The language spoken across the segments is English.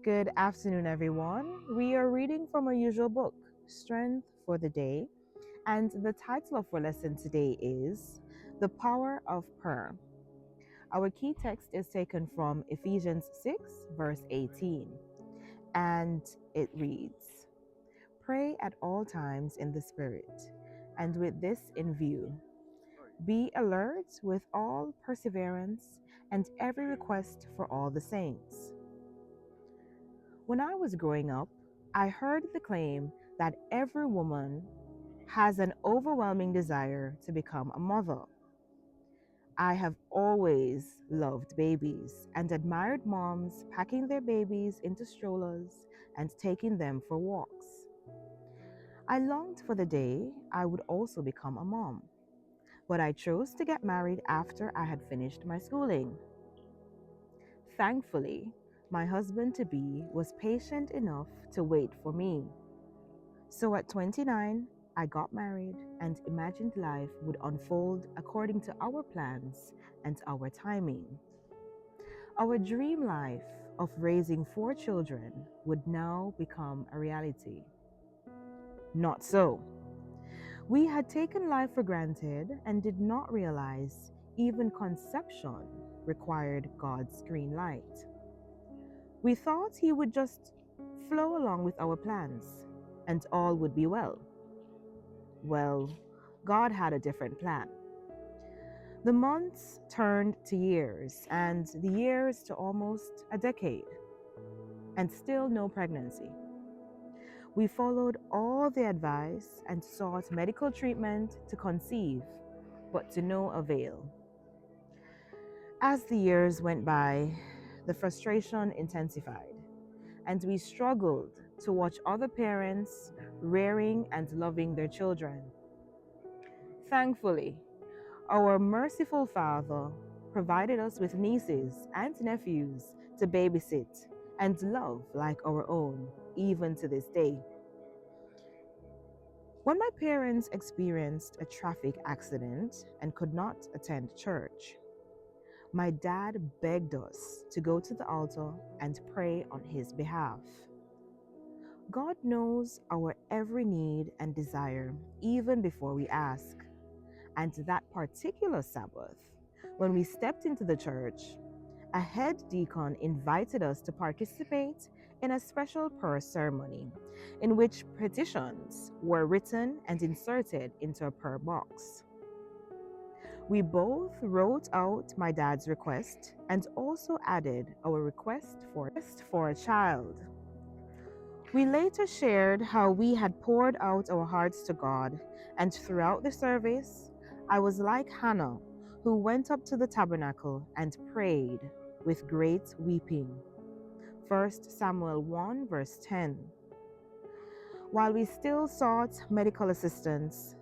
Good afternoon, everyone. We are reading from our usual book, Strength for the Day, and the title of our lesson today is The Power of Prayer. Our key text is taken from Ephesians 6, verse 18, and it reads, Pray at all times in the Spirit, and with this in view, be alert with all perseverance and every request for all the saints. When I was growing up, I heard the claim that every woman has an overwhelming desire to become a mother. I have always loved babies and admired moms packing their babies into strollers and taking them for walks. I longed for the day I would also become a mom, but I chose to get married after I had finished my schooling. Thankfully, my husband to be was patient enough to wait for me. So at 29, I got married and imagined life would unfold according to our plans and our timing. Our dream life of raising 4 children would now become a reality. Not so. We had taken life for granted and did not realize even conception required God's green light. We thought He would just flow along with our plans and all would be well. Well, God had a different plan. The months turned to years, and the years to almost a decade, and still no pregnancy. We followed all the advice and sought medical treatment to conceive, but to no avail. As the years went by, the frustration intensified, and we struggled to watch other parents rearing and loving their children. Thankfully, our merciful Father provided us with nieces and nephews to babysit and love like our own, even to this day. When my parents experienced a traffic accident and could not attend church, my dad begged us to go to the altar and pray on his behalf. God knows our every need and desire even before we ask. And that particular Sabbath, when we stepped into the church, a head deacon invited us to participate in a special prayer ceremony in which petitions were written and inserted into a prayer box. We both wrote out my dad's request and also added our request for a child. We later shared how we had poured out our hearts to God, and throughout the service, I was like Hannah, who went up to the tabernacle and prayed with great weeping. 1 Samuel 1 verse 10. While we still sought medical assistance,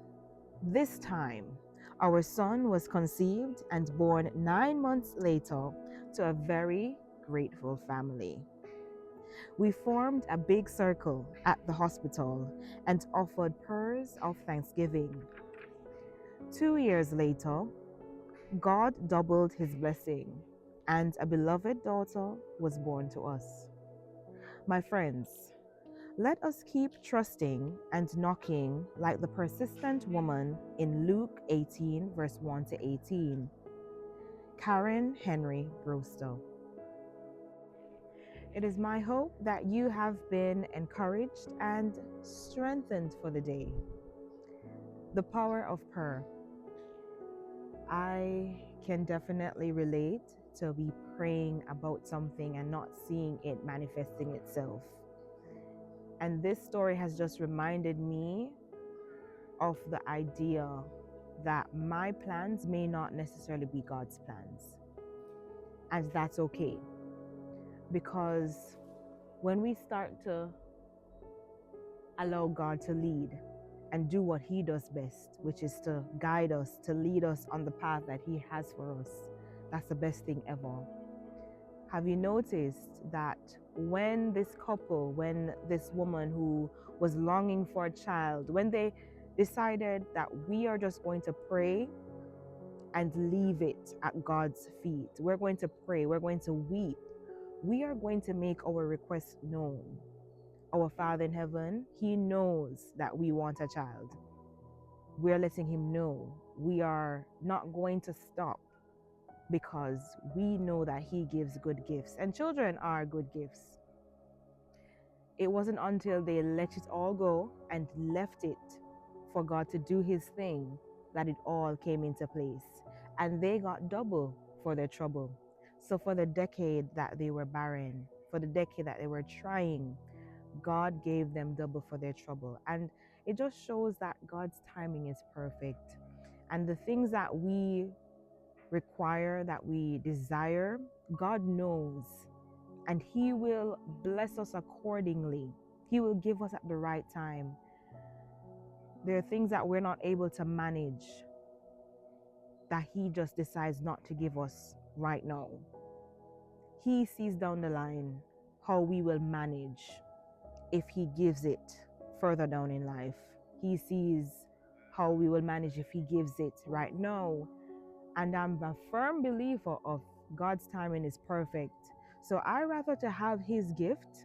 this time our son was conceived and born 9 months later to a very grateful family. We formed a big circle at the hospital and offered prayers of thanksgiving. 2 years later, God doubled his blessing, and a beloved daughter was born to us. My friends, let us keep trusting and knocking like the persistent woman in Luke 18, verse 1 to 18. Karen Henry Brewster. It is my hope that you have been encouraged and strengthened for the day. The power of prayer. I can definitely relate to be praying about something and not seeing it manifesting itself. And this story has just reminded me of the idea that my plans may not necessarily be God's plans. And that's okay. Because when we start to allow God to lead and do what He does best, which is to guide us, to lead us on the path that He has for us, that's the best thing ever. Have you noticed that when this woman who was longing for a child, when they decided that we are just going to pray and leave it at God's feet, we're going to pray, we're going to weep, we are going to make our request known. Our Father in heaven, He knows that we want a child. We're letting Him know we are not going to stop because we know that He gives good gifts, and children are good gifts. It wasn't until they let it all go and left it for God to do His thing that it all came into place. And they got double for their trouble. So, for the decade that they were barren, for the decade that they were trying, God gave them double for their trouble. And it just shows that God's timing is perfect. And the things that we require, that we desire, God knows. And He will bless us accordingly. He will give us at the right time. There are things that we're not able to manage that He just decides not to give us right now. He sees down the line how we will manage if He gives it further down in life. He sees how we will manage if He gives it right now. And I'm a firm believer of God's timing is perfect. So I rather to have His gift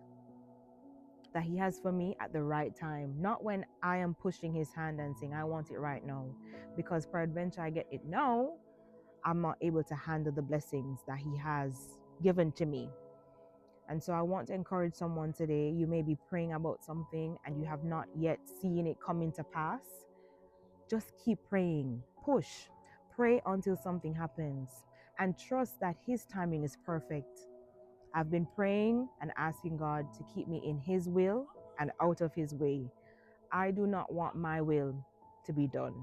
that He has for me at the right time, not when I am pushing His hand and saying, I want it right now. Because peradventure I get it now, I'm not able to handle the blessings that He has given to me. And so I want to encourage someone today. You may be praying about something and you have not yet seen it come into pass. Just keep praying. Push. Pray until something happens. And trust that His timing is perfect. I've been praying and asking God to keep me in His will and out of His way. I do not want my will to be done.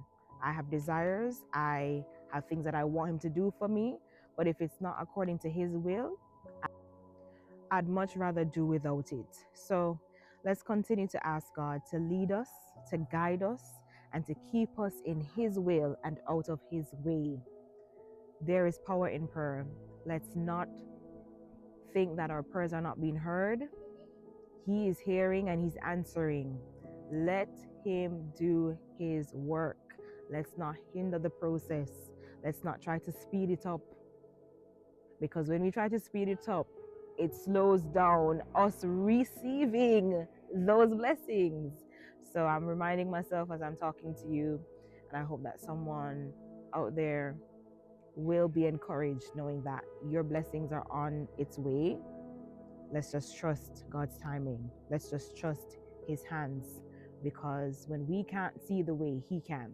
I have desires. I have things that I want Him to do for me. But if it's not according to His will, I'd much rather do without it. So let's continue to ask God to lead us, to guide us, and to keep us in His will and out of His way. There is power in prayer. Let's not think that our prayers are not being heard. He is hearing and He's answering. Let Him do His work. Let's not hinder the process. Let's not try to speed it up. Because when we try to speed it up, it slows down us receiving those blessings. So I'm reminding myself as I'm talking to you, and I hope that someone out there will be encouraged knowing that your blessings are on its way. Let's just trust God's timing. Let's just trust His hands, because when we can't see the way, He can.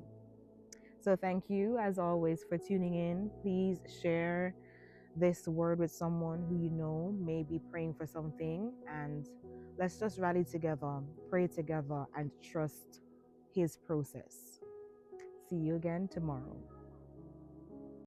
So thank you as always for tuning in. Please share this word with someone who you know may be praying for something, and let's just rally together, pray together, and trust His process. See you again tomorrow.